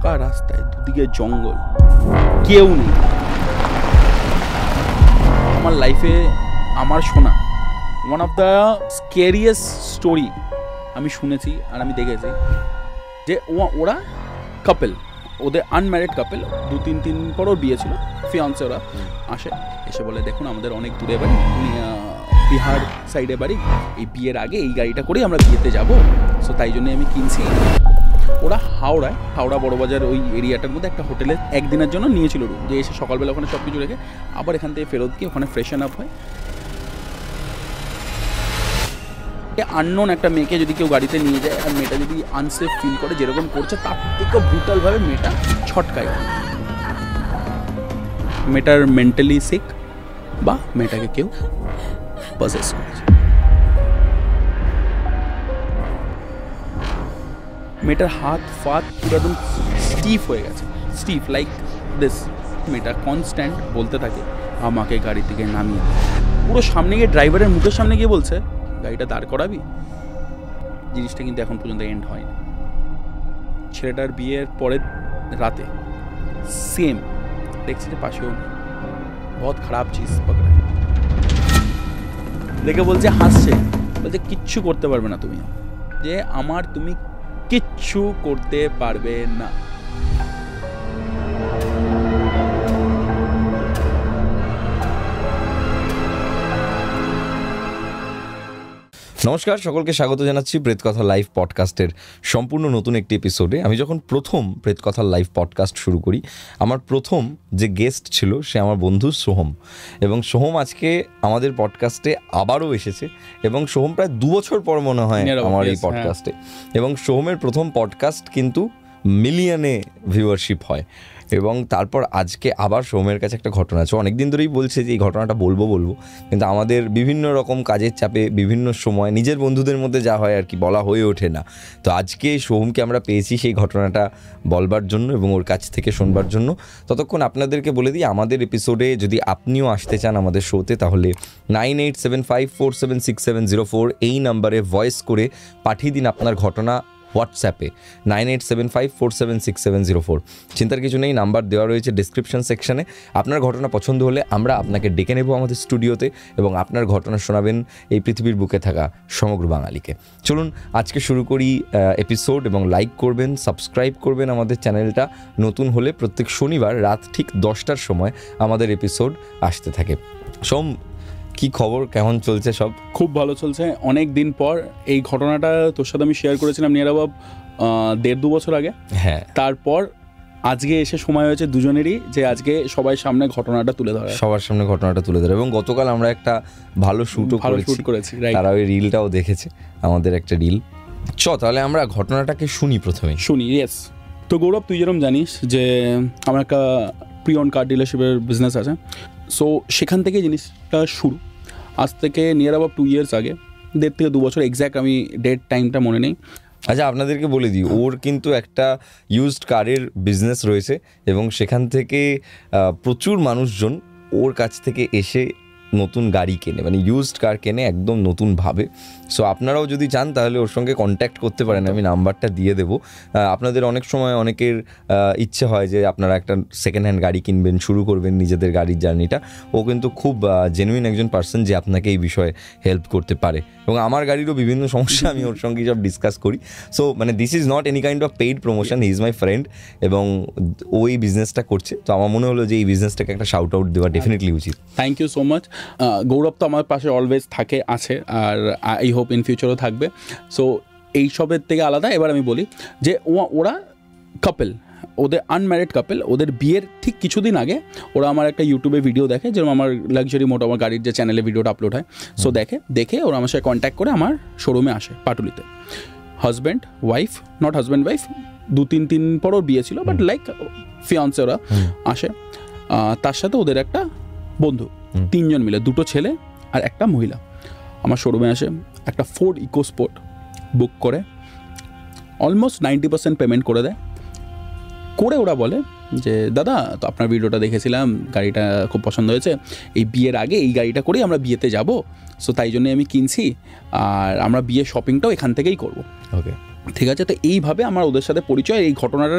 ফাঁকা রাস্তায়, দুদিকে জঙ্গল, কেউ নেই। আমার লাইফে আমার শোনা ওয়ান অফ দ্য স্কেরিয়েস্ট স্টোরি আমি শুনেছি আর আমি দেখেছি যে ওরা কাপেল, ওদের আনম্যারিড কাপেল, 2-3 দিন পর ওর বিয়ে ছিল, ফিয়ান্সে ওরা আসে, এসে বলে দেখুন আমাদের অনেক দূরে বাড়ি, বিহার সাইডে বাড়ি, এই বিয়ের আগে এই গাড়িটা করেই আমরা বিয়েতে যাব, সো তাই জন্যে আমি কিনছি। ওরা হাওড়া বড়বাজার ওই এরিয়াটার মধ্যে একটা হোটেলে একদিনের জন্য নিয়েছিল রুম, যে এসে সকালবেলা ওখানে সব কিছু রেখে আবার এখান থেকে ফেরত গিয়ে ওখানে ফ্রেশন আপ হয়। আননোন একটা মেয়েকে যদি কেউ গাড়িতে নিয়ে যায় আর মেয়েটা যদি আনসেফ ফিল করে যেরকম করছে, তার থেকে ব্রুটালভাবে মেয়েটা ছটকায়। মেয়েটার মেন্টালি সিক বা মেয়েটাকে কেউ পজেস করেছে। মেয়েটার হাত ফাত পুরো একদম স্টিফ হয়ে গেছে, স্টিফ লাইক দিস। মেয়েটা কনস্ট্যান্ট বলতে থাকে আমাকে গাড়ি থেকে নামিয়ে, পুরো সামনে গিয়ে ড্রাইভারের মুখের সামনে গিয়ে বলছে গাড়িটা দাঁড় করাবি। জিনিসটা কিন্তু এখন পর্যন্ত এন্ড হয়নি। ছেলেটার বিয়ের পরের রাতে সেম দেখছি যে পাশেও নেই, বহুত খারাপ চিজ পকড়া। দেখে বলছে, হাসছে, বলছে কিচ্ছু করতে পারবে না তুমি, যে আমার তুমি কিচ্ছু করতে পারবে না। নমস্কার, সকলকে স্বাগত জানাচ্ছি প্রেতকথা লাইভ পডকাস্টের সম্পূর্ণ নতুন একটি এপিসোডে। আমি যখন প্রথম প্রেতকথা লাইভ পডকাস্ট শুরু করি, আমার প্রথম যে গেস্ট ছিল সে আমার বন্ধু সোহম, এবং সোহম আজকে আমাদের পডকাস্টে আবারও এসেছে, এবং সোহম প্রায় 2 বছর পর মনে হয় আমার এই পডকাস্টে, এবং সোহমের প্রথম পডকাস্ট কিন্তু মিলিয়নে ভিউয়ারশিপ হয়। এবং তারপর আজকে আবার সোহমের কাছে একটা ঘটনা আছে, অনেকদিন ধরেই বলছে যে এই ঘটনাটা বলবো, কিন্তু আমাদের বিভিন্ন রকম কাজের চাপে বিভিন্ন সময় নিজের বন্ধুদের মধ্যে যা হয় আর কি বলা হয়ে ওঠে না। তো আজকে সোহমকে আমরা পেয়েছি সেই ঘটনাটা বলবার জন্য এবং ওর কাছ থেকে শুনবার জন্য। ততক্ষণ আপনাদেরকে বলে দিই, আমাদের এপিসোডে যদি আপনিও আসতে চান আমাদের শোতে, তাহলে 9875476704 এই নাম্বারে ভয়েস করে পাঠিয়ে দিন আপনার ঘটনা হোয়াটসঅ্যাপে 9875476704। চিন্তার কিছু নেই, নাম্বার দেওয়া রয়েছে ডিসক্রিপশন সেকশনে। আপনার ঘটনা পছন্দ হলে আমরা আপনাকে ডেকে নেব আমাদের স্টুডিওতে, এবং আপনার ঘটনা শোনাবেন এই পৃথিবীর বুকে থাকা সমগ্র বাঙালিকে। চলুন আজকে শুরু করি এপিসোড, এবং লাইক করবেন, সাবস্ক্রাইব করবেন আমাদের চ্যানেলটা। নতুন হলে প্রত্যেক শনিবার রাত ঠিক 10টার সময় আমাদের এপিসোড আসতে থাকে। সোম, কি খবর, কেমন চলছে সব? খুব ভালো চলছে। অনেক দিন পর এই ঘটনাটা তোর সাথে আমি শেয়ার করেছিলাম নিয়ার অ্যাবাউট 1.5-2 বছর আগে। হ্যাঁ, তারপর আজকে এসে সময় হয়েছে দুজনেরই যে আজকে সবার সামনে ঘটনাটা তুলে ধরা, সবার সামনে ঘটনাটা তুলে ধরে। এবং গতকাল আমরা একটা ভালো শুট করেছি, তারা ওই রিলটাও দেখেছে, আমাদের একটা রিল। তাহলে আমরা ঘটনাটাকে শুনি প্রথমে। ইয়েস। তো গৌরব, তুই যেরকম জানিস যে আমার একটা প্রিয়ন কার ডিলারশিপের বিজনেস আছে, সো সেখান থেকে জিনিসটা শুরু। আজ থেকে নিয়ার অ্যাবাউট 2 ইয়ার্স আগে, 1.5 থেকে 2 বছর, এক্স্যাক্ট আমি ডেট টাইমটা মনে নেই। আচ্ছা, আপনাদেরকে বলে দিই, ওর কিন্তু একটা ইউজড কারের বিজনেস রয়েছে, এবং সেখান থেকে প্রচুর মানুষজন ওর কাছ থেকে এসে নতুন গাড়ি কেনে, মানে ইউজড কার কেনে একদম নতুনভাবে। সো আপনারাও যদি চান তাহলে ওর সঙ্গে কন্ট্যাক্ট করতে পারেন, আমি নাম্বারটা দিয়ে দেবো। আপনাদের অনেক সময় অনেকের ইচ্ছে হয় যে আপনারা একটা সেকেন্ড হ্যান্ড গাড়ি কিনবেন, শুরু করবেন নিজেদের গাড়ির জার্নিটা। ও কিন্তু খুব জেনুইন একজন পার্সন যে আপনাকে এই বিষয়ে হেল্প করতে পারে, এবং আমার গাড়িরও বিভিন্ন সমস্যা আমি ওর সঙ্গে সব ডিসকাস করি। সো মানে this is not any kind of paid promotion, he is my friend, এবং ওই বিজনেসটা করছে। তো আমার মনে হলো যে এই বিজনেসটাকে একটা শাউট আউট দেওয়া ডেফিনেটলি উচিত। Thank you so much. Gaurav তো আমার পাশে অলওয়েজ আছে, আর আই হোপ ইন ফিউচারও থাকবে। সো এইসবের থেকে আলাদা এবার আমি বলি যে ওরা কাপেল, ওদের আনম্যারিড কাপেল, ওদের বিয়ের ঠিক কিছুদিন আগে ওরা আমার একটা ইউটিউবে ভিডিও দেখে, যেরকম আমার লাক্সারি মোটো আমার গাড়ির যে চ্যানেলে ভিডিওটা আপলোড হয়, সো দেখে ওরা আমার সাথে কন্ট্যাক্ট করে আমার শোরুমে আসে পাটুলিতে। Husband wife, not husband wife, 2-3 দিন পর ওর বিয়ে ছিল, বাট লাইক ফিয়ান্সে ওরা আসে। তার সাথে ওদের একটা বন্ধু, 3 জন মিলে, 2 ছেলে আর একটা মহিলা আমার শোরুমে আসে। একটা ফোর্ড ইকোস্পোর্ট বুক করে অলমোস্ট 90% পেমেন্ট করে দেয়। করে ওরা বলে যে দাদা, তো আপনার ভিডিওটা দেখেছিলাম, গাড়িটা খুব পছন্দ হয়েছে, এই বিয়ের আগে এই গাড়িটা করেই আমরা বিয়েতে যাব, সো তাই জন্যে আমি কিনছি, আর আমরা বিয়ের শপিংটাও এখান থেকেই করবো। ওকে, ঠিক আছে, তো এইভাবে আমার ওদের সাথে পরিচয়, এই ঘটনাটা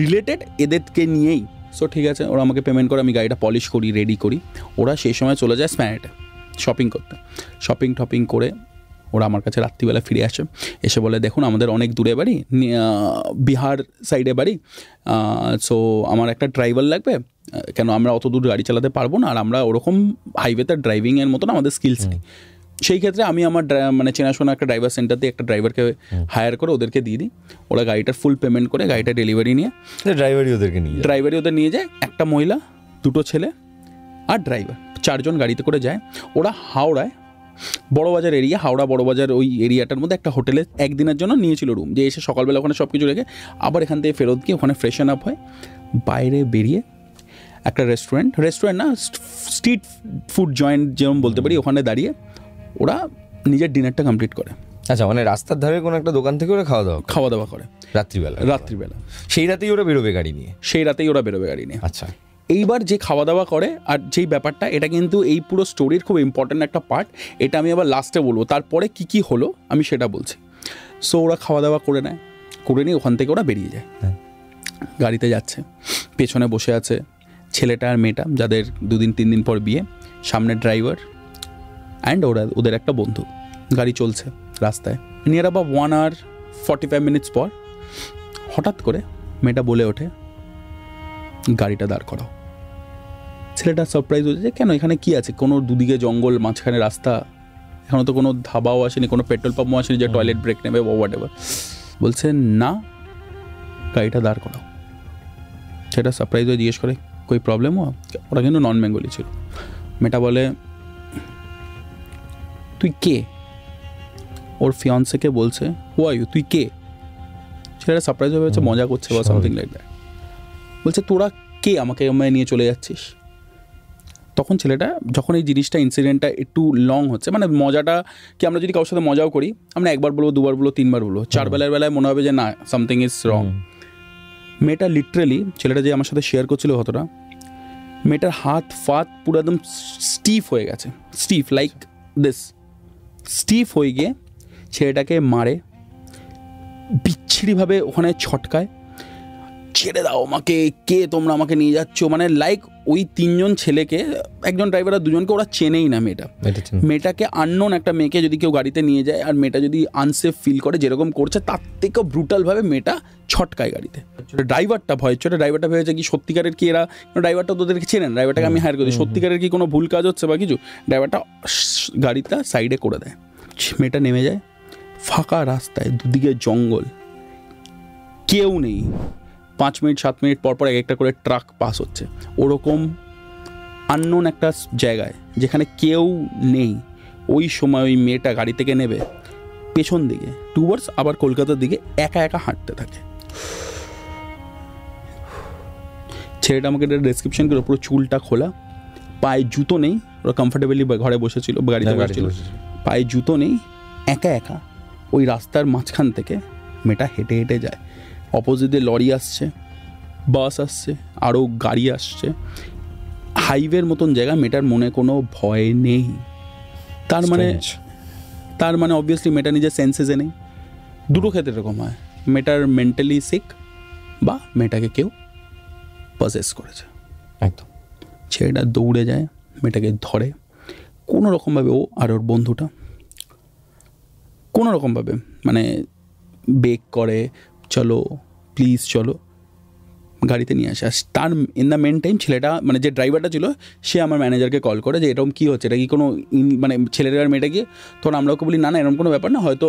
রিলেটেড এদেরকে নিয়েই। সো ঠিক আছে, ওরা আমাকে পেমেন্ট করে, আমি গাড়িটা পলিশ করি, রেডি করি। ওরা সেই সময় চলে যায় স্প্যানেটে শপিং করতে। শপিং করে ওরা আমার কাছে রাত্রিবেলা ফিরে আসে, এসে বলে দেখুন আমাদের অনেক দূরে বাড়ি, বিহার সাইডে বাড়ি, সো আমার একটা ড্রাইভার লাগবে, কেন আমরা অত দূর গাড়ি চালাতে পারবো না, আর আমরা ওরকম হাইওয়েতে ড্রাইভিংয়ের মতন আমাদের স্কিলস নেই। সেই ক্ষেত্রে আমি আমার মানে চেনাশোনা একটা ড্রাইভার সেন্টার দিয়ে একটা ড্রাইভারকে হায়ার করে ওদেরকে দিয়ে দিই। ওরা গাড়িটার ফুল পেমেন্ট করে গাড়িটা ডেলিভারি নিয়ে ড্রাইভারি ওদের নিয়ে যায়। একটা মহিলা, দুটো ছেলে আর ড্রাইভার, 4 জন গাড়িতে করে যায়। ওরা হাওড়ায় বড়বাজার এরিয়া, হাওড়া বড়বাজার ওই এরিয়াটার মধ্যে একটা হোটেলে একদিনের জন্য নিয়েছিল রুম, যে এসে সকালবেলা ওখানে সব কিছু রেখে আবার এখান থেকে ফেরত গিয়ে ওখানে ফ্রেশন আপ হয়। বাইরে বেরিয়ে একটা রেস্টুরেন্ট না, স্ট্রিট ফুড জয়েন্ট যেমন বলতে পারি, ওখানে দাঁড়িয়ে ওরা নিজের ডিনারটা কমপ্লিট করে। আচ্ছা, মানে রাস্তার ধারে কোনো একটা দোকান থেকে ওরা খাওয়া দাওয়া করে রাত্রিবেলা। সেই রাতেই ওরা বেরোবে গাড়ি নিয়ে। আচ্ছা, এইবার যে খাওয়া দাওয়া করে আর যেই ব্যাপারটা, এটা কিন্তু এই পুরো স্টোরির খুব ইম্পর্ট্যান্ট একটা পার্ট। এটা আমি আবার লাস্টে বলবো, তারপরে কি হলো আমি সেটা বলছি। সো ওরা খাওয়া দাওয়া করে নিয়ে ওখান থেকে ওরা বেরিয়ে যায়। গাড়িতে যাচ্ছে, পেছনে বসে আছে ছেলেটা আর মেয়েটা, যাদের 2-3 দিন পর বিয়ে। সামনে ড্রাইভার অ্যান্ড ওদের একটা বন্ধু। গাড়ি চলছে রাস্তায়, নিয়ার অ্যাবাউট 1 hour 45 minutes পর হঠাৎ করে মেয়েটা বলে ওঠে, গাড়িটা দাঁড় করাও। ছেলেটা সারপ্রাইজ হয়েছে যে কেন, এখানে কি আছে, কোনো দুদিকে জঙ্গল, মাঝখানে রাস্তা, এখনও তো কোনো ধাবাও আসেনি, কোনো পেট্রোল পাম্পও আসেনি যে টয়লেট ব্রেক নেবে বা হোয়াট এভার। বলছে না, গাড়িটা দাঁড় করাও। সেটা সারপ্রাইজ হয়ে জিজ্ঞেস করে কোই প্রবলেম হওয়া? ওরা কিন্তু নন বেঙ্গলি ছিল। মেয়েটা বলে তুই কে? ওর ফিয়ান্সেকে বলছে হু আর ইউ, তুই কে? ছেলেটা সারপ্রাইজ হয়ে গেছে, মজা করছে বা সামথিং লাইক দ্যাট। বলছে তোরা কে, আমাকে নিয়ে চলে যাচ্ছিস? তখন ছেলেটা, যখন এই জিনিসটা ইনসিডেন্টটা একটু লং হচ্ছে, মানে মজাটা কি, আমরা যদি কারোর সাথে মজাও করি, আমরা 1বার বলবো, 2বার বলবো, 3বার বলবো, 4 বেলায় মনে হবে যে না, সামথিং ইজ রং। মেয়েটা লিটারেলি, ছেলেটা যে আমার সাথে শেয়ার করছিল কতটা, মেয়েটার হাত ফাত পুরো একদম স্টিফ হয়ে গেছে, স্টিফ লাইক দিস, স্টিফ হয়ে গিয়ে ছেলেটাকে মারে, বিচ্ছিরিভাবে ওখানে ছটকায়, ছেড়ে দাও আমাকে, কে তোমরা আমাকে নিয়ে যাচ্ছ, মানে লাইক ওই 3 জন ছেলেকে, একজন ড্রাইভার আর 2 জনকে ওরা চেনেই না। মেয়েটাকে আননোন একটা মেয়েকে যদি কেউ গাড়িতে নিয়ে যায় আর মেয়েটা যদি আনসেফ ফিল করে, যেরকম করছে তার থেকেও ব্রুটালভাবে মেয়েটা ছটকায় গাড়িতে। ড্রাইভারটা ভয়ের চোটে, ড্রাইভারটা ভেবেছে কি সত্যিকারের কি এরা, ড্রাইভারটা তোদেরকে চেনেন, ড্রাইভারটাকে আমি হায়ার করি, সত্যিকারের কি কোনো ভুল কাজ হচ্ছে বা কিছু, ড্রাইভারটা গাড়িটা সাইডে করে দেয়। মেয়েটা নেমে যায়, ফাঁকা রাস্তায়, দুদিকে জঙ্গল, কেউ নেই। 5 মিনিট 7 মিনিট পর পর একটা করে ট্রাক পাস হচ্ছে, ওরকম আননোন একটা জায়গায় যেখানে কেউ নেই। ওই সময় ওই মেয়েটা গাড়ি থেকে নেবে, পেছন দিকে টুয়ার্ডস আবার কলকাতার দিকে একা হাঁটতে থাকে। ছেলেটা আমাকে একটা ডেসক্রিপশন করে, পুরো চুলটা খোলা, পায়ে জুতো নেই, ওরা কমফর্টেবলি ঘরে বসেছিল, গাড়িতে বসেছিল, পায়ে জুতো নেই, একা ওই রাস্তার মাঝখান থেকে মেয়েটা হেঁটে যায়। অপোজিটে লরি আসছে, বাস আসছে, আরও গাড়ি আসছে, হাইওয়ের মতন জায়গা। মেয়েটার মনে কোনো ভয় নেই, তার মানে অবভিয়াসলি মেয়েটা নিজের সেন্সেসে নেই। দুটো ক্ষেত্রে এরকম হয়, মেয়েটার মেন্টালি সিক বা মেয়েটাকে কেউ পজেস করেছে। একদম। ছেলেটা দৌড়ে যায়, মেয়েটাকে ধরে, কোনো রকমভাবে ও আর ওর বন্ধুটা কোনো রকমভাবে মানে বেক করে, চলো প্লিজ চলো, গাড়িতে নিয়ে আসে। আর তার ইন দ্য মেন টাইম ছেলেটা, মানে যে ড্রাইভারটা ছিল, সে আমার ম্যানেজারকে কল করে যে এরকম কী হচ্ছে, এটা কি কোনো মানে ছেলেটা আর মেয়েটা গিয়ে, তখন আমরা ওকে বলি না এরকম কোনো ব্যাপার না, হয়তো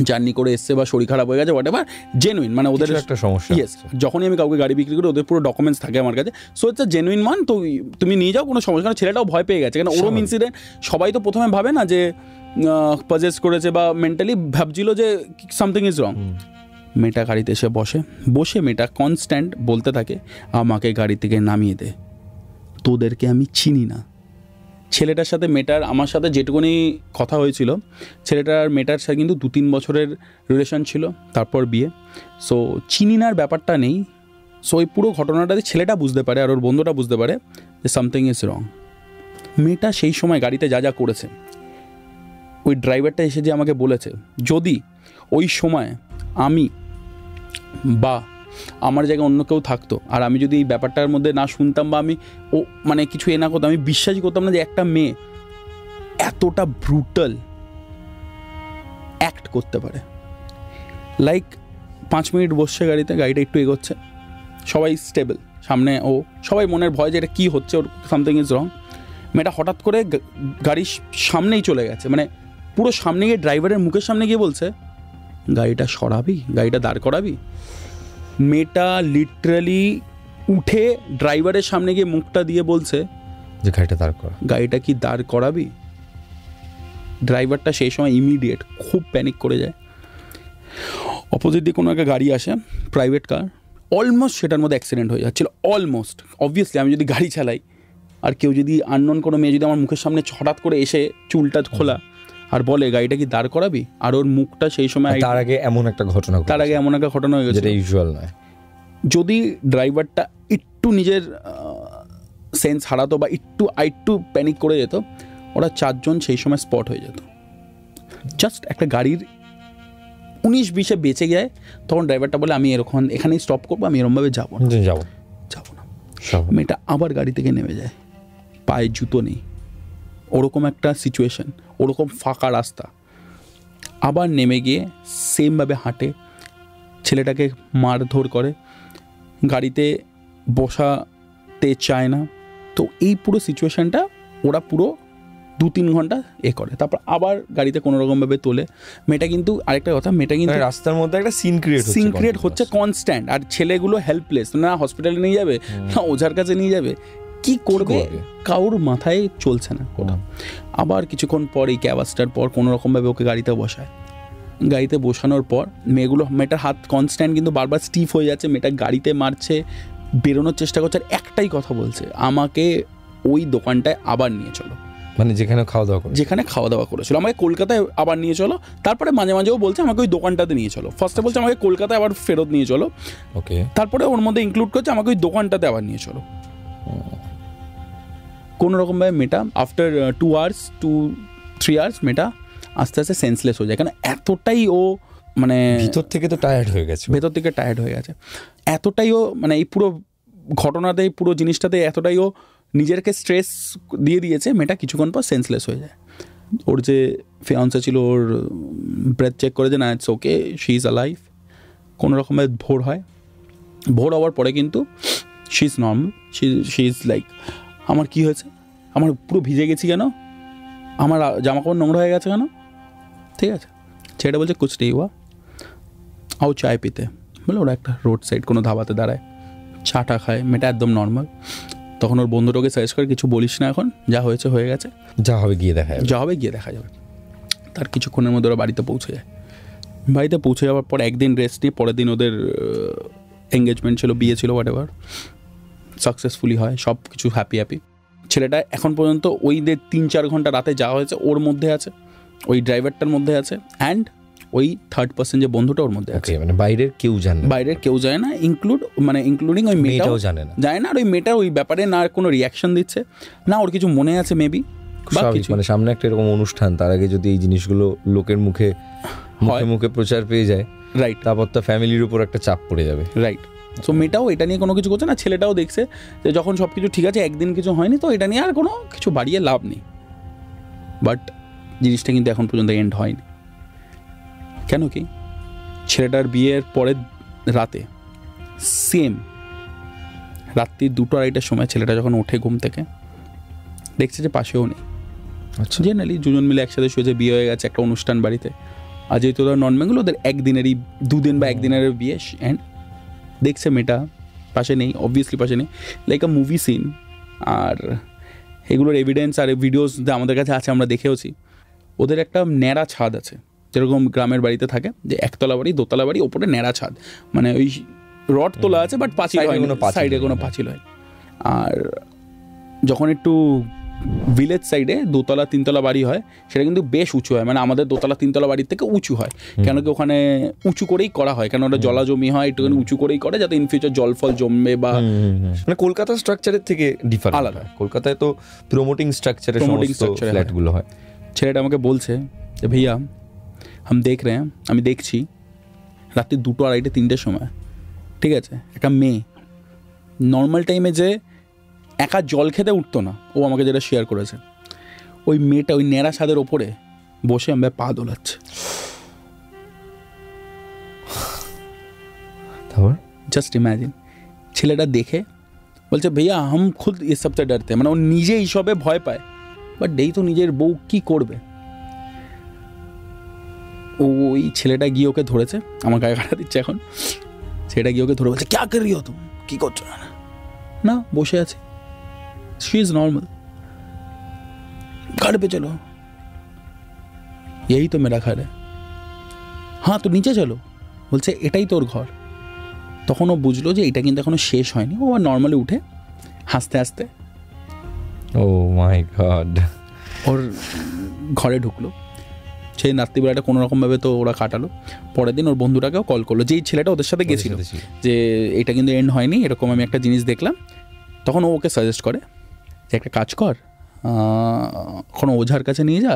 জার্নি করে এসছে বা শরীর খারাপ হয়ে গেছে, হোয়াট এভার, জেনুইন, মানে ওদের একটা সমস্যা। ইয়েস, যখনই আমি কাউকে গাড়ি বিক্রি করি ওদের পুরো ডকুমেন্টস থাকে আমার কাছে, সো ইটস আ জেনুইন মান, তো তুমি নিয়ে যাও, কোনো সমস্যা। কারণ ছেলেটাও ভয় পেয়ে গেছে, কারণ ওরম ইনসিডেন্ট, সবাই তো প্রথমে ভাবে না যে পজেস করেছে বা মেন্টালি ভাবছিল যে সামথিং ইজ রং। মেয়েটা গাড়িতে এসে বসে মেয়েটা কনস্ট্যান্ট বলতে থাকে, আমাকে গাড়ি থেকে নামিয়ে দে, তোদেরকে আমি চিনি না। ছেলেটার সাথে মেয়েটার, আমার সাথে যেটুকুনি কথা হয়েছিল, ছেলেটার মেয়েটার সাথে কিন্তু 2-3 বছরের রিলেশন ছিল, তারপর বিয়ে। সো চিনি নার ব্যাপারটা নেই। সো ওই পুরো ঘটনাটাতে ছেলেটা বুঝতে পারে আর ওর বন্ধুটা বুঝতে পারে যে সামথিং ইজ রং। মেয়েটা সেই সময় গাড়িতে যা করেছে, ওই ড্রাইভারটা এসে যে আমাকে বলেছে, যদি ওই সময় আমি বা আমার জায়গায় অন্য কেউ থাকতো আর আমি যদি এই ব্যাপারটার মধ্যে না শুনতাম বা আমি ও মানে কিছু না করতাম, আমি বিশ্বাসই করতাম না যে একটা মেয়ে এতটা ব্রুটাল অ্যাক্ট করতে পারে। লাইক 5 মিনিট বসছে গাড়িটা একটু এগোচ্ছে, সবাই স্টেবল, সামনে ও, সবাই মনের ভয় যে এটা কী হচ্ছে, ওর সামথিং ইজ রং। মেয়েটা হঠাৎ করে গাড়ির সামনেই চলে গেছে, মানে পুরো সামনে গিয়ে ড্রাইভারের মুখের সামনে গিয়ে বলছে গাড়িটা সরাবি, গাড়িটা দাঁড় করাবি। মেয়েটা লিটারালি উঠে ড্রাইভারের সামনে গিয়ে মুখটা দিয়ে বলছে যে গাড়িটা দাঁড় করা, গাড়িটা কি দাঁড় করাবি। ড্রাইভারটা সেই সময় ইমিডিয়েট খুব প্যানিক করে যায়। অপোজিট দিয়ে কোনো একটা গাড়ি আসে, প্রাইভেট কার, অলমোস্ট সেটার মধ্যে অ্যাক্সিডেন্ট হয়ে যাচ্ছিল, অলমোস্ট। অবভিয়াসলি আমি যদি গাড়ি চালাই আর কেউ যদি আননোন কোনো মেয়ে যদি আমার মুখের সামনে হঠাৎ করে এসে চুলটা খোলা আর বলে গাড়িটা কি দাঁড় করাবি, আর ওর মুখটা সেই সময় তার আগে এমন একটা ঘটনা হয়ে গেছে যেটা ইউজুয়াল নয়। যদি ড্রাইভারটা একটু নিজের সেন্স হারাতো বা একটু প্যানিক করে যেত, ওরা 4 জন সেই সময় স্পট হয়ে যেত। জাস্ট একটা গাড়ির 19-20 বেঁচে যায়, তখন ড্রাইভারটা বলে আমি এরকম এখানেই স্টপ করবো, আমি এরকমভাবে যাবো না। মেয়েটা আবার গাড়ি থেকে নেমে যায়, পায়ে জুতো নেই, ওরকম একটা সিচুয়েশন, ওরকম ফাঁকা রাস্তা, আবার নেমে গিয়ে সেমভাবে হাঁটে, ছেলেটাকে মারধর করে, গাড়িতে বসাতে চায় না। তো এই পুরো সিচুয়েশনটা ওরা পুরো 2-3 ঘন্টা করে, তারপর আবার গাড়িতে কোনো রকমভাবে তোলে। মেয়েটা কিন্তু আরেকটা কথা, মেয়েটা কিন্তু রাস্তার মধ্যে একটা সিন ক্রিয়েট হচ্ছে কনস্ট্যান্ট, আর ছেলেগুলো হেল্পলেস, না হসপিটালে নিয়ে যাবে না ওঝার কাছে নিয়ে যাবে, কি করবে কারোর মাথায় চলছে না কোথাও। আবার কিছুক্ষণ পর এই ক্যাবাসটার পর কোনো রকমভাবে ওকে গাড়িতে বসায়, গাড়িতে বসানোর পর মেয়েটার হাত কনস্ট্যান্ট কিন্তু বারবার স্টিফ হয়ে যাচ্ছে, মেয়েটা গাড়িতে মারছে, বেরোনোর চেষ্টা করছে, আর একটাই কথা বলছে, আমাকে ওই দোকানটায় আবার নিয়ে চলো, মানে যেখানে খাওয়া দাওয়া করেছিল, আমাকে কলকাতায় আবার নিয়ে চলো। তারপরে মাঝে মাঝেও বলছে আমাকে ওই দোকানটাতে নিয়ে চলো, ফার্স্টে বলছে আমাকে কলকাতায় আবার ফেরত নিয়ে চলো, ওকে, তারপরে ওর মধ্যে ইনক্লুড করছে আমাকে ওই দোকানটাতে আবার নিয়ে চলো। কোনো রকমভাবে মেয়েটা আফটার 2-3 আওয়ার্স মেয়েটা আস্তে আস্তে সেন্সলেস হয়ে যায়, কারণ এতটাই ও মানে ভিতর থেকে টায়ার্ড হয়ে গেছে, এতটাই ও মানে এই পুরো ঘটনাতে, পুরো জিনিসটাতে এতটাই ও নিজেরকে স্ট্রেস দিয়ে দিয়েছে, মেয়েটা কিছুক্ষণ পর সেন্সলেস হয়ে যায়। ওর যে ফিয়ান্সে ছিল ওর ব্রেথ চেক করে যে না it's okay, she is alive. কোনো রকমের ভোর হয়, ভোর হওয়ার পরে কিন্তু she is normal, she is like আমার কি হয়েছে, আমার পুরো ভিজে গেছি কেন, আমার জামাকাপড় নোংরা হয়ে গেছে কেন, ঠিক আছে। ছেলেটা বলছে কুছ নেই হুয়া, আও চায় পিতে, বলে ওরা একটা রোড সাইড কোনো ধাবাতে দাঁড়ায়, চাটা খায়, মেয়েটা একদম নর্মাল। তখন ওর বন্ধুটাকে সাজেস্ট করে কিছু বলিস না, এখন যা হয়েছে হয়ে গেছে, যা হবে গিয়ে দেখা যাবে। তার কিছুক্ষণের মধ্যে ওরা বাড়িতে পৌঁছে যায়। বাড়িতে পৌঁছে যাওয়ার পর একদিন রেস্ট নিয়ে পরের দিন ওদের এঙ্গেজমেন্ট ছিল, বিয়ে ছিল, হোয়াট এভার, সাকসেসফুলি হয়, সব কিছু হ্যাপি। ছেলেটা এখন পর্যন্ত ওই 3-4 ঘন্টা রাতে যাওয়া হয়েছে ওর মধ্যে আছে, ওই ড্রাইভারটার মধ্যে আছে, অ্যান্ড ওই 3rd পার্সন যে বন্ধুটা ওর মধ্যে আছে, মানে বাইরের কেউ যায় না, ইনক্লুডিং ওই মেয়েটাও জানে না। আর ওই মেয়েটা ওই ব্যাপারে না কোনো রিয়াকশন দিচ্ছে না, ওর কিছু মনে আছে মেবি, মানে সামনে একটা এরকম অনুষ্ঠান, তার আগে যদি এই জিনিসগুলো লোকের মুখে প্রচার পেয়ে যায়, রাইট, তারপর তো ফ্যামিলির উপর একটা চাপ পড়ে যাবে, রাইট। সো মেয়েটাও এটা নিয়ে কোনো কিছু করছে না, ছেলেটাও দেখছে যে যখন সব কিছু ঠিক আছে, একদিন কিছু হয়নি, তো এটা নিয়ে আর কোনো কিছু বাড়িয়ে লাভ নেই। বাট জিনিসটা কিন্তু এখন পর্যন্ত এন্ড হয়নি। কেন কি, ছেলেটার বিয়ের পরের রাতে সেম রাত্রি 2-2:30টার সময় ছেলেটা যখন ওঠে ঘুম থেকে, দেখছে যে পাশেও নেই। আচ্ছা, জেনারেলি 2 জন মিলে একসাথে শুয়েছে, বিয়ে হয়ে গেছে একটা অনুষ্ঠান বাড়িতে, আর যেহেতু ওরা নন বেঙ্গল, ওদের 1 দিনেরই 2 দিন বা 1 দিনের বিয়ে, অ্যান্ড দেখছে মেয়েটা পাশে নেই, অবভিয়াসলি পাশে নেই, লাইক আ মুভি সিন। আর এগুলোর এভিডেন্স আর ভিডিওস আমাদের কাছে আছে, আমরা দেখেওছি। ওদের একটা ন্যাড়া ছাদ আছে, যেরকম গ্রামের বাড়িতে থাকে, যে 1তলা বাড়ি 2তলা বাড়ি, ওপরে ন্যাড়া ছাদ, মানে ওই রড তোলা আছে বাট পাঁচিল হয়, সাইডে কোনো পাঁচিল হয়। আর যখন একটু ভিলেজ সাইডে 2তলা 3তলা বাড়ি হয়, সেটা কিন্তু বেশ উঁচু হয়, মানে আমাদের 2তলা 3তলা বাড়ির থেকে উঁচু হয়, কেন কি ওখানে উঁচু করেই করা হয়, কেন ওটা জলা জমি হয়, একটুখানি উঁচু করেই করে, যাতে ইন ফিউচার জল ফল জমবে, বা মানে কলকাতার স্ট্রাকচারের থেকে ডিফারেন্ট, আলাদা। কলকাতায় তো প্রমোটিং স্ট্রাকচারে ফ্ল্যাটগুলো হয়। ছেলেটা আমাকে বলছে যে ভাইয়া হাম দেখ রে হ্যাঁ, আমি দেখছি, রাত্রি 2টো 2:30 3টের সময়, ঠিক আছে? একটা মেয়ে নর্মাল টাইমে যে একা জল খেতে উঠতো না, ও আমাকে যেটা শেয়ার করেছে, ওই মেয়েটা ওই ন্যাড়া ছাদের ওপরে বসে আমাকে পা দোলাচ্ছে। তারপর জাস্ট ইম্যাজিন, ছেলেটা দেখে বলছে ভাইয়া হাম খুদ এ সবসে ডরতে, মানে ও নিজে এইসবে ভয় পায়, বাট এই তো নিজের বউ কি করবে। ওই ছেলেটা গিয়ে ওকে ধরেছে, আমার গায়ে কাটা দিচ্ছে এখন, ছেলেটা গিয়ে ওকে ধরে বলছে ক্যা কর রহি হো তুম, কি করছো? না বসে আছে, শি ইজ নর্মাল, घर पे चलो, यही तो मेरा घर है। हाँ তো নিচে চলো, বলছে এটাই তোর ঘর। তখন ও বুঝলো যে এটা কিন্তু এখনো শেষ হয়নি। ও নর্মালি উঠে হাসতে হাসতে ও মাই গড ওর ঘরে ঢুকলো। সেই রাত্রিবেলাটা কোনো রকমভাবে তো ওরা কাটালো। পরের দিন ওর বন্ধুটাকেও কল করলো, যেই ছেলেটা ওদের সাথে গেছিল, যে এটা কিন্তু এন্ড হয়নি, এরকম আমি একটা জিনিস দেখলাম। তখন ও ওকে সাজেস্ট করে যে একটা কাজ কর, কোনো ওঝার কাছে নিয়ে যা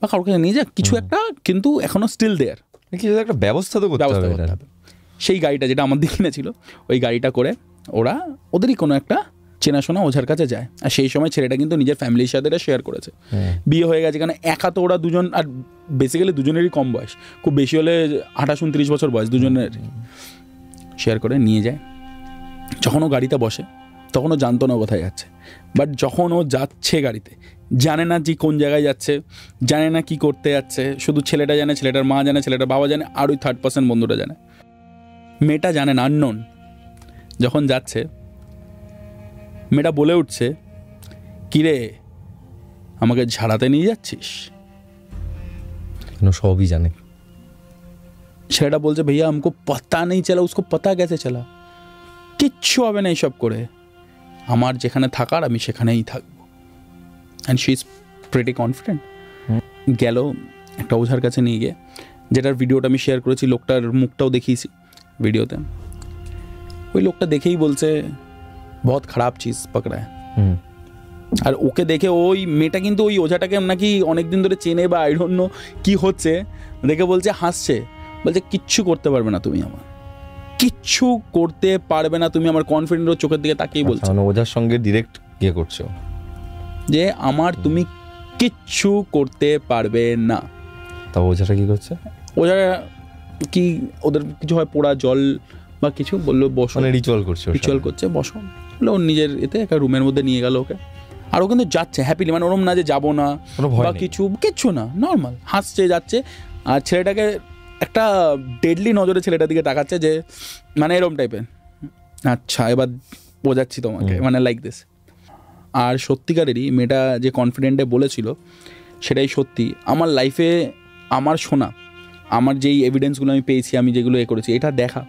বা কারোর কাছে নিয়ে যা, কিছু একটা কিন্তু এখনো স্টিল দেয়ার, কিছু একটা ব্যবস্থা তো করতে হবে। সেই গাড়িটা যেটা আমার দিকে ছিল, ওই গাড়িটা করে ওরা ওদেরই কোনো একটা চেনাশোনা ওঝার কাছে যায়। আর সেই সময় ছেলেটা কিন্তু নিজের ফ্যামিলির সাথে এটা শেয়ার করেছে, বিয়ে হয়ে গেছে, কারণ একা তো ওরা দুজন, আর বেসিক্যালি দুজনেরই কম বয়স, খুব বেশি হলে 28-29 বছর বয়স দুজনের। শেয়ার করে নিয়ে যায়। যখন ও গাড়িতে বসে তখন ও জানতো না কোথায় যাচ্ছে, বাট যখন ও যাচ্ছে গাড়িতে, জানে না যে কোন জায়গায় যাচ্ছে, জানে না কি করতে যাচ্ছে, শুধু ছেলেটা জানে, ছেলেটার মা জানে, ছেলেটার বাবা জানে, আর ওই 3rd বন্ধুটা জানে। মেয়েটা জানে না, আননোন। যখন যাচ্ছে মেয়েটা বলে উঠছে, কিরে আমাকে ঝাড়াতে নিয়ে যাচ্ছিস? সবই জানে। ছেলেটা বলছে ভাইয়া আমকো পাতা নেই চলা। উসকো পাতা কেসে চলা? কিচ্ছু হবে না এইসব করে, আমার যেখানে থাকার আমি সেখানেই থাকবো। And she is pretty confident. গেল একটা ওঝার কাছে নিয়ে গিয়ে, যেটার ভিডিওটা আমি শেয়ার করেছি, লোকটার মুখটাও দেখিয়েছি ভিডিওতে। ওই লোকটা দেখেই বলছে বহুত খারাপ চিজ পকড়া। আর ওকে দেখে ওই মেয়েটা কিন্তু ওই ওঝাটাকে নাকি অনেকদিন ধরে চেনে বা আই ডোন্ট নো কি হচ্ছে, দেখে বলছে, হাসছে, বলছে কিচ্ছু করতে পারবে না তুমি, আমার কিচ্ছু করতে পারবে না তুমি আমার। কনফিডেন্ট চোখের দিকে তাকিয়ে বলছে, ওঝার সঙ্গে ডিরেক্ট ইয়ে করছো যে আমার তুমি কিচ্ছু করতে পারবে না। তা ওঝাটা কি করছে? ওঝারা কি, ওদের কিছু হয় পোড়া জল বা কিছু, বললো বসো, মানে রিচুয়াল করছে, বসো, বলে ওর নিজের এতে একটা রুমের মধ্যে নিয়ে গেল ওকে। আর ও কিন্তু যাচ্ছে হ্যাপিলি, মানে ওরম না যে যাবো না বা কিচ্ছু না, নর্মাল হাসছে যাচ্ছে। আর ছেলেটাকে একটা ডেডলি নজরে ছেলেটার দিকে তাকাচ্ছে, যে মানে এরম টাইপের, আচ্ছা এবার বোঝাচ্ছি তোমাকে, মানে লাইক দিস। আর সত্যিকারেরই মেয়েটা যে কনফিডেন্টে বলেছিল সেটাই সত্যি। আমার লাইফে আমার শোনা, আমার যেই এভিডেন্সগুলো আমি পেয়েছি, আমি যেগুলো করেছি, এটা দেখা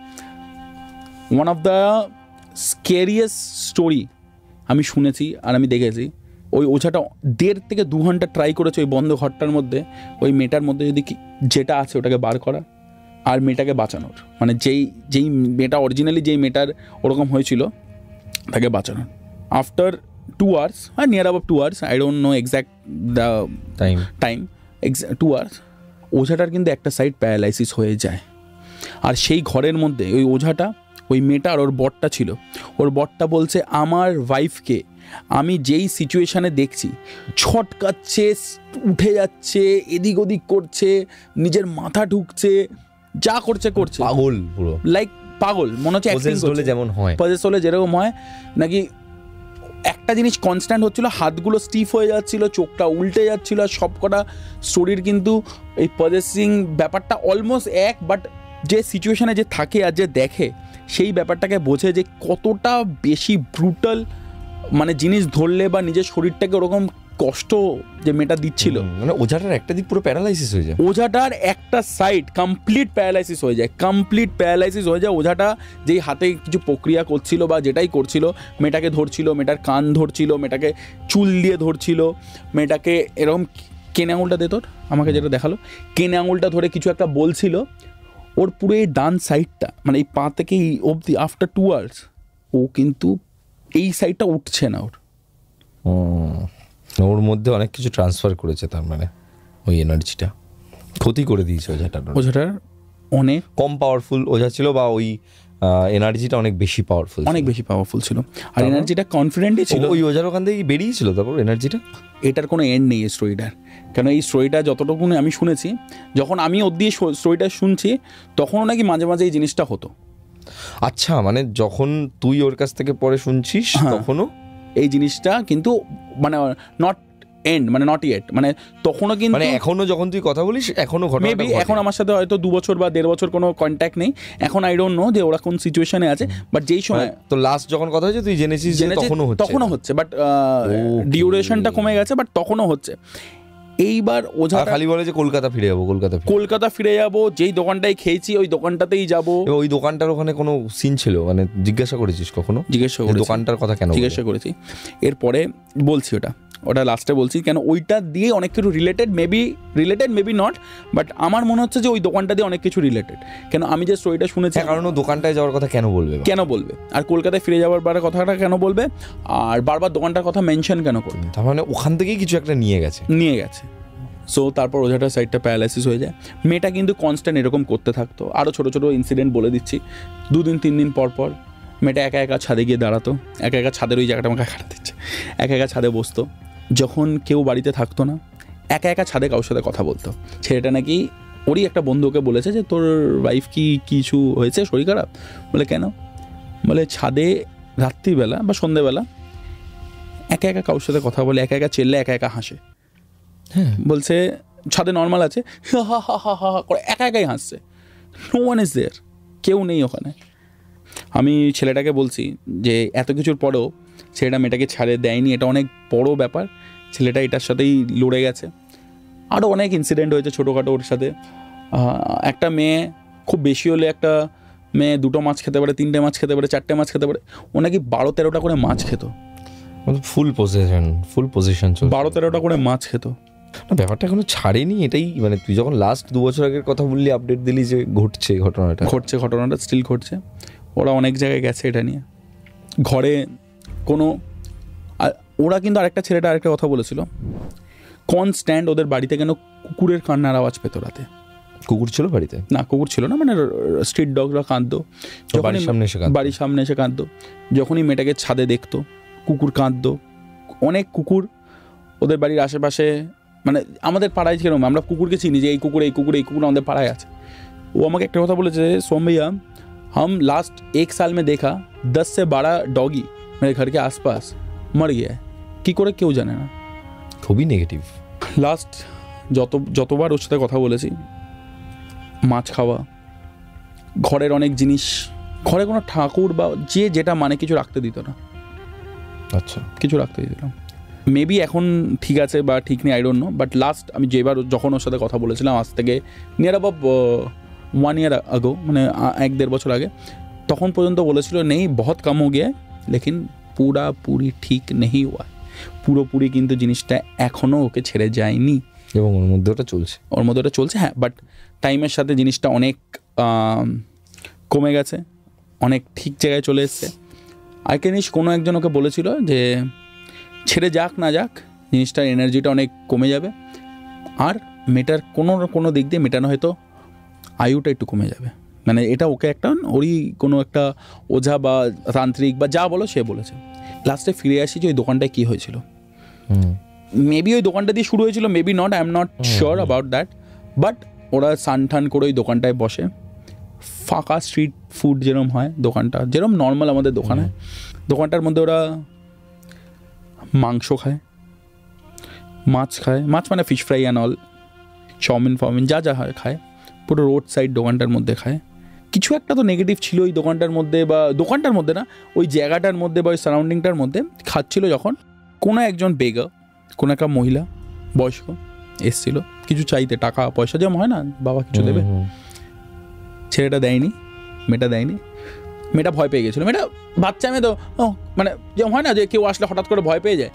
ওয়ান অফ দ্য স্কেরিয়েস্ট স্টোরি আমি শুনেছি আর আমি দেখেছি। ওই ওঝাটা 1.5 থেকে 2 ঘন্টা ট্রাই করেছে ওই বন্ধ ঘরটার মধ্যে, ওই মেয়েটার মধ্যে যদি যেটা আছে ওটাকে বার করার আর মেয়েটাকে বাঁচানোর, মানে যেই মেয়েটা অরিজিনালি যেই মেয়েটার ওরকম হয়েছিল তাকে বাঁচানোর। After 2 hours, near about 2 hours, I don't know exact the time, 2 hours, ওঝাটার কিন্তু একটা সাইড প্যারালাইসিস হয়ে যায়। আর সেই ঘরের মধ্যে ওই ওঝাটা, ওই মেয়েটা আর ওর বরটা ছিল। ওর বরটা বলছে আমার ওয়াইফকে আমি যেই সিচুয়েশানে দেখছি, ছটকাচ্ছে, উঠে যাচ্ছে, এদিক ওদিক করছে, নিজের মাথা ঢুকছে, যা করছে, পাগল পুরো, লাইক পাগল, মনে হচ্ছে অ্যাক্টিং করছে যেমন হয়, পজেস হলে যেরকম হয় নাকি। একটা জিনিস কনস্ট্যান্ট হচ্ছিল, হাতগুলো স্টিফ হয়ে যাচ্ছিল, চোখটা উল্টে যাচ্ছিল, আর সব কটা শরীর কিন্তু এই পজেসিং ব্যাপারটা অলমোস্ট এক, বাট যে সিচুয়েশানে যে থাকে আর যে দেখে সেই ব্যাপারটাকে বোঝে যে কতটা বেশি ব্রুটাল, মানে জিনিস ধরলে বা নিজের শরীরটাকে ওরকম কষ্ট যে মেয়েটা দিচ্ছিল। মানে ওঝাটার একটা দিক পুরো প্যারালাইসিস হয়ে যায়, ওঝাটার একটা সাইড কমপ্লিট প্যারালাইসিস হয়ে যায়। ওঝাটা যেই হাতে কিছু প্রক্রিয়া করছিল বা যেটাই করছিল, মেয়েটাকে ধরছিল, মেয়েটার কান ধরছিল, মেয়েটাকে চুল দিয়ে ধরছিল, মেয়েটাকে এরকম কেনে আঙুলটা দে তোর, আমাকে যেটা দেখালো, কেনে আঙুলটা ধরে কিছু একটা বলছিল। ওর পুরো এই ডান সাইডটা, মানে এই পা থেকে এই অবধি আফটার 2 hours ও কিন্তু এই সাইডটা উঠছে না। ওর মধ্যে অনেক কিছু ট্রান্সফার করেছে, তার মানে ওই এনার্জিটা ক্ষতি করে দিয়েছে ওঝাটার অনেক কম পাওয়ারফুল ওঝা ছিল, বা ওই এনার্জিটা অনেক বেশি পাওয়ারফুল, অনেক বেশি পাওয়ারফুল ছিল, আর এনার্জিটা কনফিডেন্টই ছিল। ওই ওঝার ওখান থেকে বেরিয়েছিল তারপর এনার্জিটা। এটার কোনো এন্ড নেই এই স্টোরিটার, কেন এই স্টোরিটা যতটুকু আমি শুনেছি, যখন আমি ওর দিয়ে স্টোরিটা শুনছি তখনও নাকি মাঝে মাঝে এই জিনিসটা হতো। আচ্ছা, মানে যখন তুই ওর কাছ থেকে পরে শুনছিস তখনও এই জিনিসটা কিন্তু মানে নট এন্ড, মানে নট ইয়েট, মানে তখনও কিন্তু মানে এখনো যখন তুই কথা বলিস এখনো ঘটনা মেবি এখন আমার সাথে হয়তো 2 বছর বা 1.5 বছর কোনো কন্ট্যাক্ট নেই এখন, আই ডোন্ট নো যে ওরা কোন সিচুয়েশনে আছে, বাট যেই সময় তো লাস্ট যখন কথা হয়েছে তুই জেনেছিস যে তখনও হচ্ছে, বাট ডিউরেশনটা কমে গেছে, বাট তখনও হচ্ছে। এইবার ওঝা খালি বলে যে কলকাতা ফিরে যাবো, যেই দোকানটায় খেয়েছি ওই দোকানটাতেই যাবো। ওই দোকানটার ওখানে কোনো সিন ছিল, মানে জিজ্ঞাসা করেছিস কখনো? জিজ্ঞাসা করেছি দোকানটার কথা কেন জিজ্ঞাসা করেছি, এরপরে বলছি ওটা লাস্টে বলছি, কেন ওইটা দিয়ে অনেক কিছু রিলেটেড মেবি নট, বাট আমার মনে হচ্ছে যে ওই দোকানটা দিয়ে অনেক কিছু রিলেটেড। কেন আমি যে স্টোরিটা শুনেছি, কারণ দোকানটায় যাওয়ার কথা কেন বলবে, আর কলকাতায় ফিরে যাওয়ার কথাটা কেন বলবে, আর বারবার দোকানটার কথা মেনশন কেন করবে, তার মানে ওখান থেকেই কিছু একটা নিয়ে গেছে। সো তারপর ওঝাটার সাইডটা প্যারালাইসিস হয়ে যায়। মেয়েটা কিন্তু কনস্ট্যান্ট এরকম করতে থাকতো, আরও ছোটো ছোটো ইনসিডেন্ট বলে দিচ্ছি। 2 দিন 3 দিন পর পর মেয়েটা একা একা ছাদে গিয়ে দাঁড়াতো, একা ছাদের ওই জায়গাটা আমাকে খারাপ দিচ্ছে, একা ছাদে বসতো, যখন কেউ বাড়িতে থাকতো না একা ছাদে কারোর সাথে কথা বলতো। ছেলেটা নাকি ওরই একটা বন্ধুকে বলেছে যে তোর ওয়াইফ কি কিছু হয়েছে, শরীর খারাপ? বলে কেন? বলে ছাদে রাত্রিবেলা বা সন্ধ্যেবেলা একা কারোর সাথে কথা বলে, একা চেল্লে, একা হাসে। বলছে ছাদে নর্মাল আছে, হা হা হা হা করে একাই হাসছে, নো ওয়ান ইজ দেয়ার, কেউ নেই ওখানে। আমি ছেলেটাকে বলছি যে এত কিছুর পরেও ছেলেটা মেয়েটাকে ছাড়ে দেয়নি, এটা অনেক বড় ব্যাপার। ছেলেটা এটার সাথেই লড়ে গেছে। আরও অনেক ইনসিডেন্ট হয়েছে ছোটোখাটো ওর সাথে। একটা মেয়ে, খুব বেশি হলে একটা মেয়ে 2টো মাছ খেতে পারে, 3টে মাছ খেতে পারে, 4টে মাছ খেতে পারে, ও নাকি 12-13টা করে মাছ খেত। ফুল পজিশন 12-13টা করে মাছ খেত। ব্যাপারটা এখনো ছাড়েনি, এটাই মানে তুই যখন লাস্ট 2 বছর আগের কথা বললি, আপডেট দিলি যে ঘটনাটা স্টিল ঘটছে। ওরা অনেক জায়গায় গেছে এটা নিয়ে, ঘরে কোনো, ওরা কিন্তু আরেকটা ছেলেটা আরেকটা কথা বলেছিল, কনস্ট্যান্ট ওদের বাড়িতে কেন কুকুরের কান্নার আওয়াজ পেত রাতে। কুকুর ছিল বাড়িতে? না, কুকুর ছিল না, মানে স্ট্রিট ডগরা কাঁদতো, বাড়ির সামনে এসে কাঁদতো। যখনই মেয়েটাকে ছাদে দেখতো কুকুর কাঁদতো। অনেক কুকুর ওদের বাড়ির আশেপাশে, মানে আমাদের পাড়ায় যেরকম আমরা কুকুরকে চিনি যে এই কুকুর আমাদের পাড়ায় আছে। ও আমাকে একটা কথা বলেছে, सोम भैया हम लास्ट 1 साल में देखा 10 से 12 डॉगी मेरे घर के आसपास मर गया है, কি করে কেউ জানে না। খুবই নেগেটিভ। লাস্ট যতবার ওর সাথে কথা বলেছি, মাছ খাওয়া, ঘরের অনেক জিনিস, ঘরে কোনো ঠাকুর বা যেটা মানে কিছু রাখতে দিত না। আচ্ছা, কিছু রাখতে দিতাম। মেবি এখন ঠিক আছে বা ঠিক নেই, I don't know, but last আমি যখন ওর সাথে কথা বলেছিলাম, আজ থেকে নিয়ার অ্যাবাউট 1 year আগো, মানে 1-1.5 বছর আগে, তখন পর্যন্ত বলেছিল নেই বহুত কম হো গিয়া, লেকিন পুরি ঠিক নেই হুয়া, পুরোপুরি কিন্তু জিনিসটা এখনও ওকে ছেড়ে যায়নি, এবং ওর মধ্যে ওটা চলছে। হ্যাঁ, বাট টাইমের সাথে জিনিসটা অনেক কমে গেছে, অনেক ঠিক জায়গায় চলে এসছে। আরেকটা জিনিস কোনো একজন ওকে বলেছিল যে ছেড়ে যাক না যাক, জিনিসটার এনার্জিটা অনেক কমে যাবে, আর মেটার কোনো দিক দিয়ে মেটানো হয়তো আয়ুটা একটু কমে যাবে। মানে এটা ওকে ওরই কোনো একটা ওঝা বা তান্ত্রিক বা যা বলো সে বলেছে। লাস্টে ফিরে আসি যে ওই দোকানটায় কী হয়েছিল। মেবি ওই দোকানটা দিয়ে শুরু হয়েছিল, maybe not, I am not sure about that, but ওরা সানঠান করে ওই দোকানটায় বসে, ফাঁকা স্ট্রিট ফুড যেরকম হয় দোকানটা, যেরকম নর্মাল আমাদের দোকানে, দোকানটার মধ্যে ওরা মাংস খায়, মাছ খায়, মাছ মানে fish fry and all, chow mein যা হয় খায়, পুরো রোড সাইড দোকানটার মধ্যে খায়। কিছু একটা তো নেগেটিভ ছিল ওই দোকানটার মধ্যে, বা দোকানটার মধ্যে না, ওই জায়গাটার মধ্যে বা ওই সারাউন্ডিংটার মধ্যে। খাচ্ছিল যখন কোনো একজন বেগার, কোনো একটা মহিলা বয়স্ক এসছিল কিছু চাইতে, টাকা পয়সা যেমন হয় না, বাবা কিছু দেবে, ছেলেটা দেয়নি, মেয়েটা দেয়নি, মেয়েটা ভয় পেয়ে গেছিলো। মেয়েটা বাচ্চা মেয়ে তো, মানে যেমন হয় না যে কেউ আসলে হঠাৎ করে ভয় পেয়ে যায়,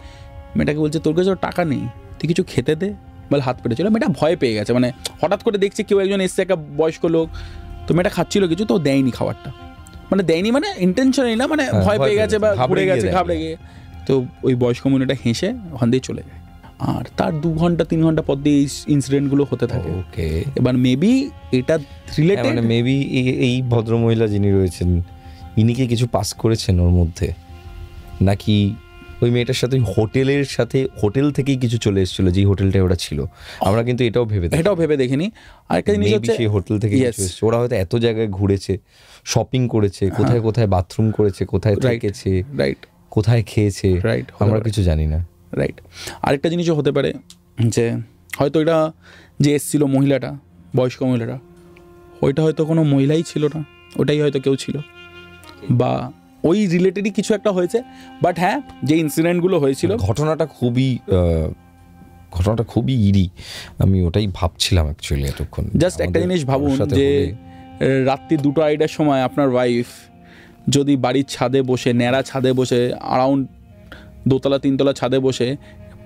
মেয়েটাকে বলছে তোর কাছে টাকা নেই, তুই কিছু খেতে দে, বলে হাত পেটেছিল। মেয়েটা ভয় পেয়ে গেছে, মানে হঠাৎ করে দেখছে কেউ একজন এসছে, একটা বয়স্ক লোক, তো মেয়েটা খাচ্ছিল কিছু, তো দেয়নি খাবারটা, মানে দেয়নি মানে ইন্টেনশনালি না, মানে ভয় পেয়ে গেছে বা ঘুরে গেছে, ঘাবড়ে গিয়ে। তো ওই বয়স্ক মহিলাটা হেসে ওখান দিয়ে চলে যায়। আর তার 2 ঘন্টা 3 ঘন্টা পর দিয়ে এই ইনসিডেন্টগুলো হতে থাকে। ওকে, এবার মেবি এটা রিলেটেড, মানে মেবি এই ভদ্রমহিলা যিনি রয়েছেন ইনি কি কিছু পাস করেছেন ওর মধ্যে, নাকি ওই মেয়েটার সাথে হোটেল থেকেই কিছু চলে এসেছিল, যে হোটেলটায় ওরা ছিল? আমরা কিন্তু এটাও ভেবে দেখিনি। আর একটা জিনিস হচ্ছে সেই হোটেল থেকে কিছু এসেছে, ওরা হয়তো এত জায়গায় ঘুরেছে, শপিং করেছে, কোথায় কোথায় বাথরুম করেছে, কোথায় থেকেছে, রাইট, কোথায় খেয়েছে, রাইট, আমরা কিছু জানি না। রাইট। আরেকটা জিনিসও হতে পারে যে হয়তো এটা যে এসেছিল মহিলাটা, বয়স্ক মহিলাটা, ওইটা হয়তো কোনো মহিলাই ছিল না, ওটাই হয়তো কেউ ছিল, বা ওই রিলেটেডই কিছু একটা হয়েছে। বাট হ্যাঁ, যে ইনসিডেন্টগুলো হয়েছিল, ঘটনাটা খুবই ইরি। আমি ওটাই ভাবছিলাম অ্যাকচুয়ালি এতক্ষণ। জাস্ট একটা জিনিস ভাবুন যে রাত্রি 2টা সময় আপনার ওয়াইফ যদি বাড়ির ছাদে বসে, ন্যাড়া ছাদে বসে, অ্যারাউন্ড 2তলা 3তলা ছাদে বসে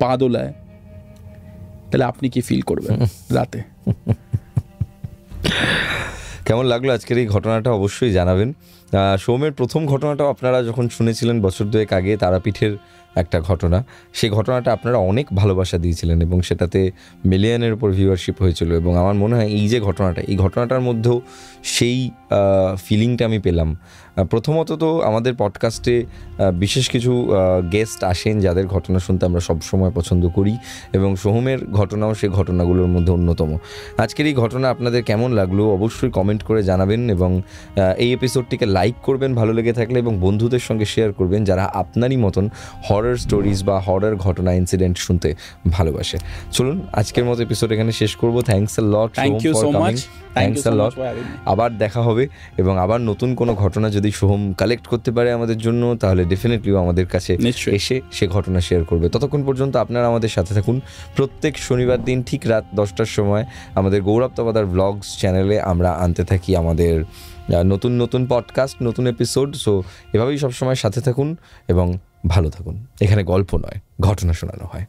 পা দোলায়, তাহলে আপনি কি ফিল করবেন রাতে? কেমন লাগলো আজকের এই ঘটনাটা অবশ্যই জানাবেন। সৌমের প্রথম ঘটনাটাও আপনারা যখন শুনেছিলেন বছর 2 আগে, তারাপীঠের একটা ঘটনা, সেই ঘটনাটা আপনারা অনেক ভালোবাসা দিয়েছিলেন এবং সেটাতে মিলিয়নের উপর ভিউয়ারশিপ হয়েছিল। এবং আমার মনে হয় এই যে এই ঘটনাটার মধ্যেও সেই ফিলিংটা আমি পেলাম। প্রথমত তো আমাদের পডকাস্টে বিশেষ কিছু গেস্ট আসেন যাদের ঘটনা শুনতে আমরা সবসময় পছন্দ করি, এবং সোহমের ঘটনাও সেই ঘটনাগুলোর মধ্যে অন্যতম। আজকের এই ঘটনা আপনাদের কেমন লাগলো অবশ্যই কমেন্ট করে জানাবেন, এবং এই এপিসোডটিকে লাইক করবেন ভালো লেগে থাকলে, এবং বন্ধুদের সঙ্গে শেয়ার করবেন যারা আপনারই মতন হরর স্টোরিজ বা হরর ঘটনা ইনসিডেন্ট শুনতে ভালোবাসে। চলুন আজকের মতো এপিসোড এখানে শেষ করবো। Thanks a lot, thanks a lot. আবার দেখা হবে, এবং আবার নতুন কোনো ঘটনা যদি সোহম কালেক্ট করতে পারে আমাদের জন্য, তাহলে ডেফিনেটলি আমাদের কাছে এসে সে ঘটনা শেয়ার করবে। ততক্ষণ পর্যন্ত আপনারা আমাদের সাথে থাকুন। প্রত্যেক শনিবার দিন ঠিক রাত 10টার সময় আমাদের গৌরব তবাদার ব্লগস চ্যানেলে আমরা আনতে থাকি আমাদের নতুন পডকাস্ট, নতুন এপিসোড। সো এভাবেই সবসময় সাথে থাকুন এবং ভালো থাকুন। এখানে গল্প নয়, ঘটনা শোনানো হয়।